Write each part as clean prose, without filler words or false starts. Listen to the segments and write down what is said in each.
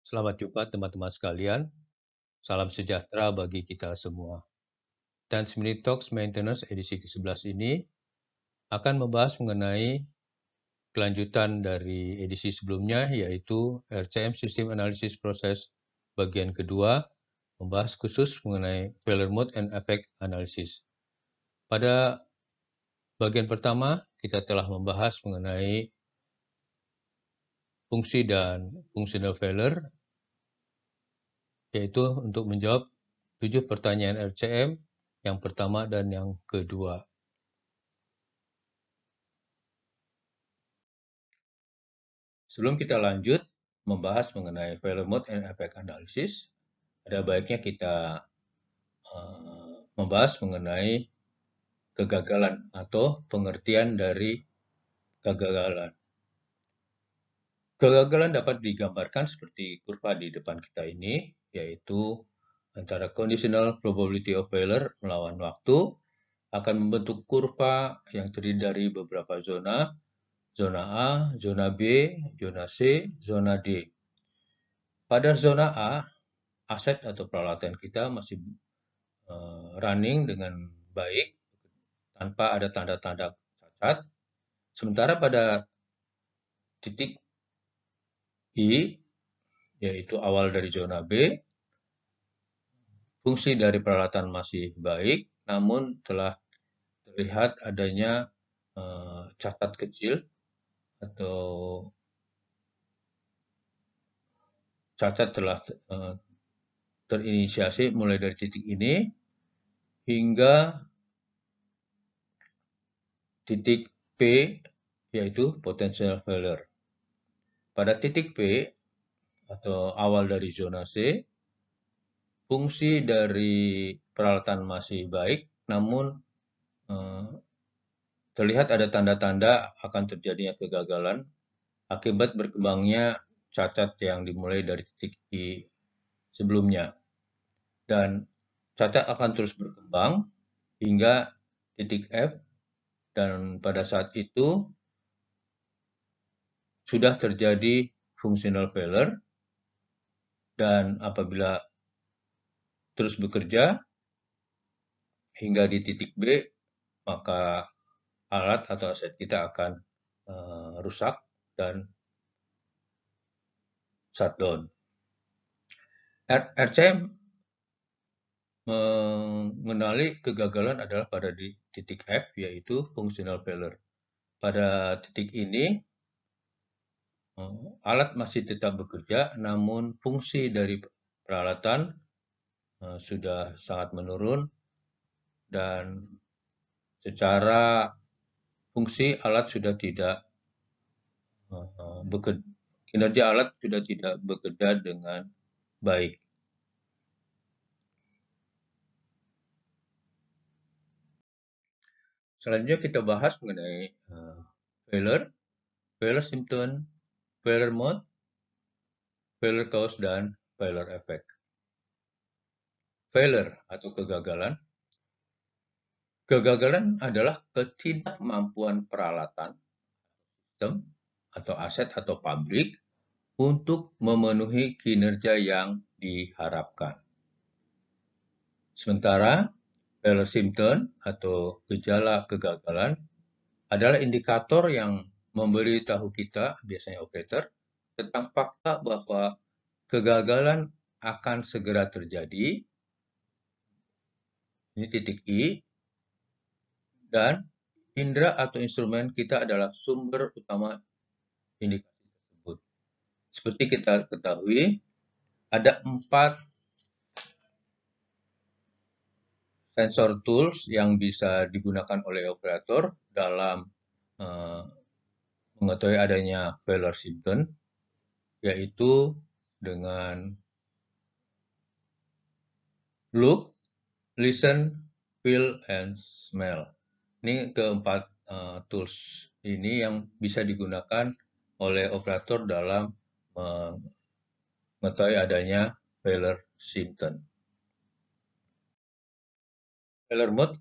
Selamat jumpa teman-teman sekalian. Salam sejahtera bagi kita semua. Dan Minute Talks Maintenance edisi ke-11 ini akan membahas mengenai kelanjutan dari edisi sebelumnya, yaitu RCM System Analysis Process bagian kedua, membahas khusus mengenai Failure Mode and Effect Analysis. Pada bagian pertama, kita telah membahas mengenai fungsi dan functional failure, yaitu untuk menjawab 7 pertanyaan RCM yang pertama dan yang kedua. Sebelum kita lanjut membahas mengenai Failure Mode and Effect Analysis, ada baiknya kita membahas mengenai kegagalan atau pengertian dari kegagalan. Kegagalan dapat digambarkan seperti kurva di depan kita ini, yaitu antara conditional probability of failure melawan waktu akan membentuk kurva yang terdiri dari beberapa zona, zona A, zona B, zona C, zona D. Pada zona A, aset atau peralatan kita masih running dengan baik tanpa ada tanda-tanda cacat. Sementara pada titik I, yaitu awal dari zona B, fungsi dari peralatan masih baik, namun telah terlihat adanya cacat kecil atau cacat telah terinisiasi mulai dari titik ini hingga titik P, yaitu potential failure. Pada titik P atau awal dari zona C, fungsi dari peralatan masih baik, namun terlihat ada tanda-tanda akan terjadinya kegagalan akibat berkembangnya cacat yang dimulai dari titik I sebelumnya. Dan cacat akan terus berkembang hingga titik F, dan pada saat itu sudah terjadi functional failure, dan apabila terus bekerja hingga di titik B, maka alat atau aset kita akan rusak dan shutdown. RCM mengenali kegagalan adalah pada di titik F, yaitu functional failure. Pada titik ini, alat masih tetap bekerja, namun fungsi dari peralatan sudah sangat menurun, dan secara fungsi alat sudah tidak kinerja alat sudah tidak bekerja dengan baik. Selanjutnya kita bahas mengenai failure symptom, failure mode, failure cause, dan failure effect. Failure atau kegagalan. Kegagalan adalah ketidakmampuan peralatan, sistem, atau aset atau pabrik untuk memenuhi kinerja yang diharapkan. Sementara failure symptom atau gejala kegagalan adalah indikator yang memberitahu kita, biasanya operator, tentang fakta bahwa kegagalan akan segera terjadi. Ini titik I, dan indera atau instrumen kita adalah sumber utama indikasi tersebut. Seperti kita ketahui, ada 4 sensor tools yang bisa digunakan oleh operator dalam mengetahui adanya failure symptom, yaitu dengan look, listen, feel, and smell. Ini keempat tools ini yang bisa digunakan oleh operator dalam mengetahui adanya failure symptom. Failure mode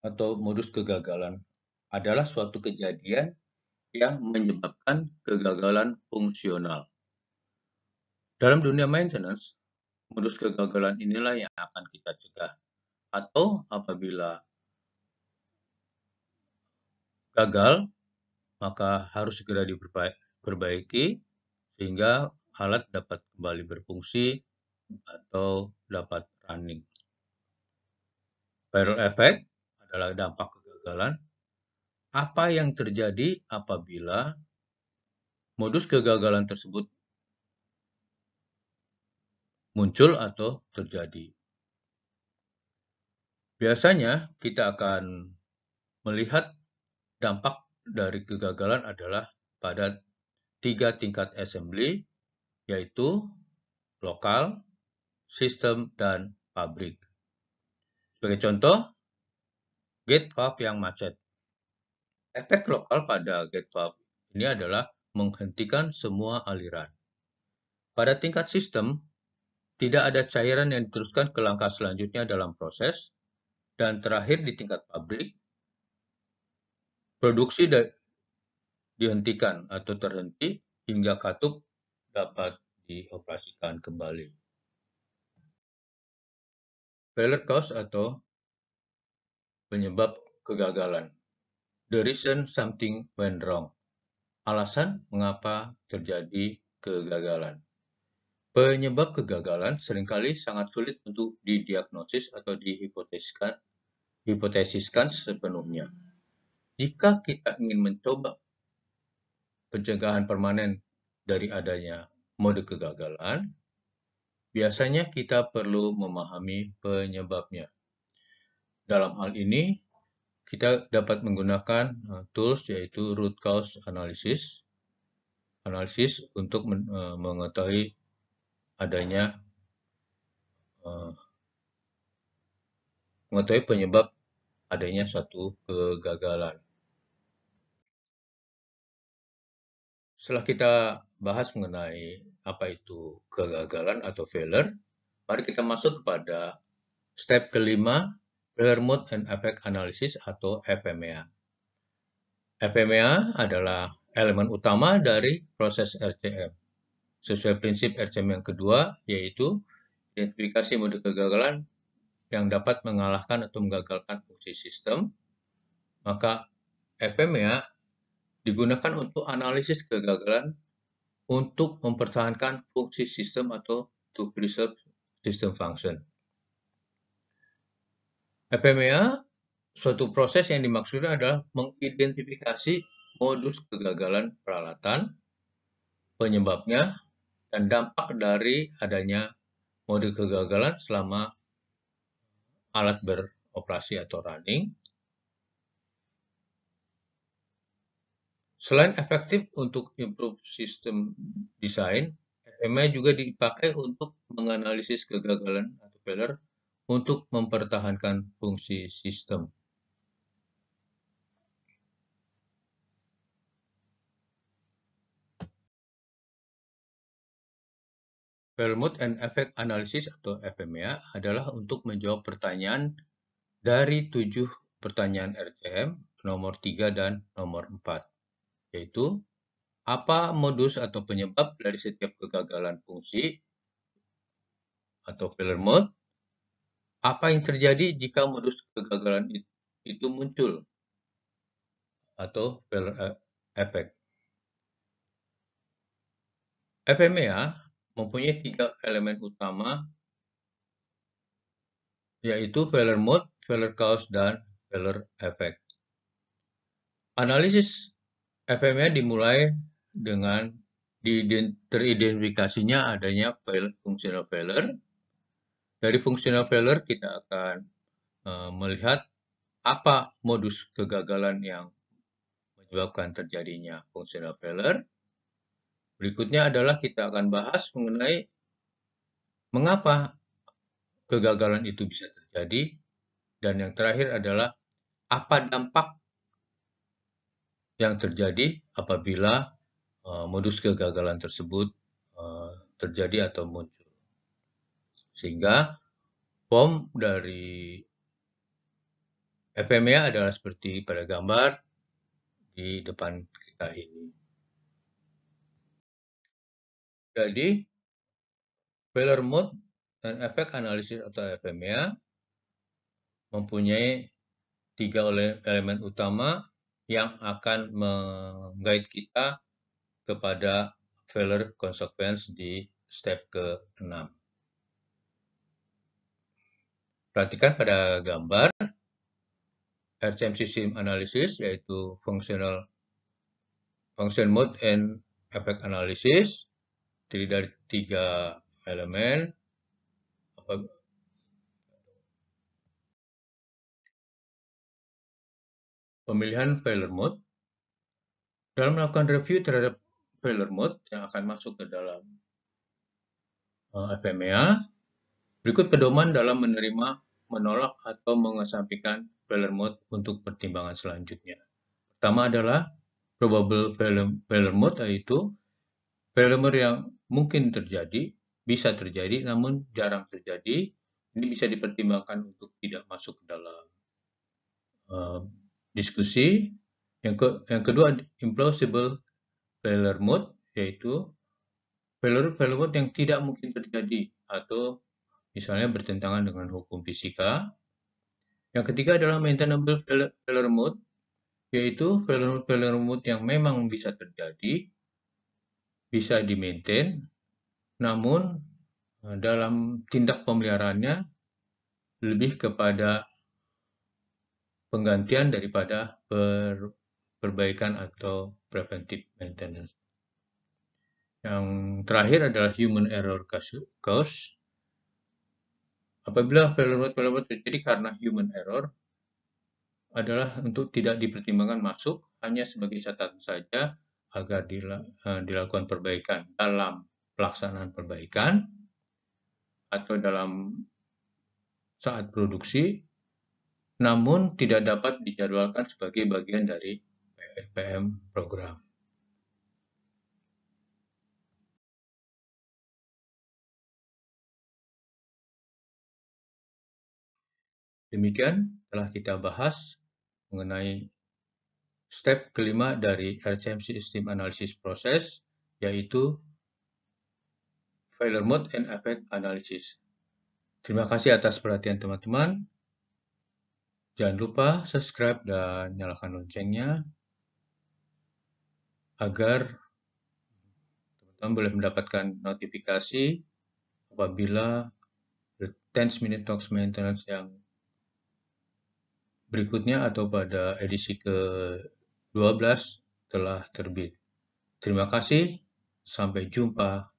atau modus kegagalan adalah suatu kejadian yang menyebabkan kegagalan fungsional. Dalam dunia maintenance, modus kegagalan inilah yang akan kita cegah. Atau apabila gagal, maka harus segera diperbaiki sehingga alat dapat kembali berfungsi atau dapat running. Viral effect adalah dampak kegagalan. Apa yang terjadi apabila modus kegagalan tersebut muncul atau terjadi? Biasanya kita akan melihat dampak dari kegagalan adalah pada 3 tingkat assembly, yaitu lokal, sistem, dan pabrik. Sebagai contoh, gate valve yang macet. Efek lokal pada gate valve ini adalah menghentikan semua aliran. Pada tingkat sistem, tidak ada cairan yang diteruskan ke langkah selanjutnya dalam proses, dan terakhir di tingkat pabrik, produksi dihentikan atau terhenti hingga katup dapat dioperasikan kembali. Failure cause atau penyebab kegagalan. The reason something went wrong. Alasan mengapa terjadi kegagalan. Penyebab kegagalan seringkali sangat sulit untuk didiagnosis atau dihipotesiskan sepenuhnya. Jika kita ingin mencoba pencegahan permanen dari adanya mode kegagalan, biasanya kita perlu memahami penyebabnya. Dalam hal ini, kita dapat menggunakan tools yaitu root cause analysis untuk mengetahui adanya mengetahui penyebab adanya suatu kegagalan. Setelah kita bahas mengenai apa itu kegagalan atau failure, mari kita masuk kepada step kelima, failure mode and effect analysis atau FMEA. FMEA adalah elemen utama dari proses RCM. Sesuai prinsip RCM yang kedua, yaitu identifikasi mode kegagalan yang dapat mengalahkan atau menggagalkan fungsi sistem, maka FMEA digunakan untuk analisis kegagalan untuk mempertahankan fungsi sistem atau to preserve system function. FMEA, suatu proses yang dimaksudkan adalah mengidentifikasi modus kegagalan peralatan, penyebabnya, dan dampak dari adanya mode kegagalan selama alat beroperasi atau running. Selain efektif untuk improve system design, FMEA juga dipakai untuk menganalisis kegagalan atau failure untuk mempertahankan fungsi sistem. Failure mode and effect analysis atau FMEA adalah untuk menjawab pertanyaan dari 7 pertanyaan RCM nomor 3 dan nomor 4, yaitu apa modus atau penyebab dari setiap kegagalan fungsi atau failure mode, apa yang terjadi jika modus kegagalan itu muncul atau failure effect. FMEA mempunyai 3 elemen utama, yaitu failure mode, failure cause, dan failure effect. Analisis FMEA dimulai dengan teridentifikasinya adanya functional failure. Dari functional failure kita akan melihat apa modus kegagalan yang menyebabkan terjadinya functional failure. Berikutnya adalah kita akan bahas mengenai mengapa kegagalan itu bisa terjadi, dan yang terakhir adalah apa dampak yang terjadi apabila modus kegagalan tersebut terjadi atau muncul. Sehingga form dari FMEA adalah seperti pada gambar di depan kita ini. Jadi, Failure mode dan efek analisis atau FMEA mempunyai 3 elemen utama yang akan meng-guide kita kepada failure consequence di step ke-6. Perhatikan pada gambar RCM System Analysis, yaitu Function Mode and Effect Analysis, terdiri dari 3 elemen. Pemilihan failure mode. Dalam melakukan review terhadap failure mode yang akan masuk ke dalam FMEA, berikut pedoman dalam menerima, menolak, atau mengesampingkan failure mode untuk pertimbangan selanjutnya. Pertama adalah probable failure mode, yaitu failure yang mungkin terjadi, bisa terjadi, namun jarang terjadi. Ini bisa dipertimbangkan untuk tidak masuk ke dalam diskusi. Yang kedua, implausible failure mode, yaitu failure mode yang tidak mungkin terjadi atau misalnya bertentangan dengan hukum fisika. Yang ketiga adalah maintainable failure mode, yaitu failure mode yang memang bisa terjadi, bisa di-maintain, namun dalam tindak pemeliharaannya lebih kepada penggantian daripada perbaikan atau preventive maintenance. Yang terakhir adalah human error cause. Apabila failure mode terjadi karena human error, adalah untuk tidak dipertimbangkan masuk, hanya sebagai catatan saja agar dilakukan perbaikan dalam pelaksanaan perbaikan atau dalam saat produksi, namun tidak dapat dijadwalkan sebagai bagian dari PM program. Demikian telah kita bahas mengenai step kelima dari RCM System Analysis Process, yaitu Failure Mode and Effect Analysis. Terima kasih atas perhatian teman-teman. Jangan lupa subscribe dan nyalakan loncengnya agar teman-teman boleh mendapatkan notifikasi apabila the 10-minute talks maintenance yang berikutnya atau pada edisi ke-12 telah terbit. Terima kasih, sampai jumpa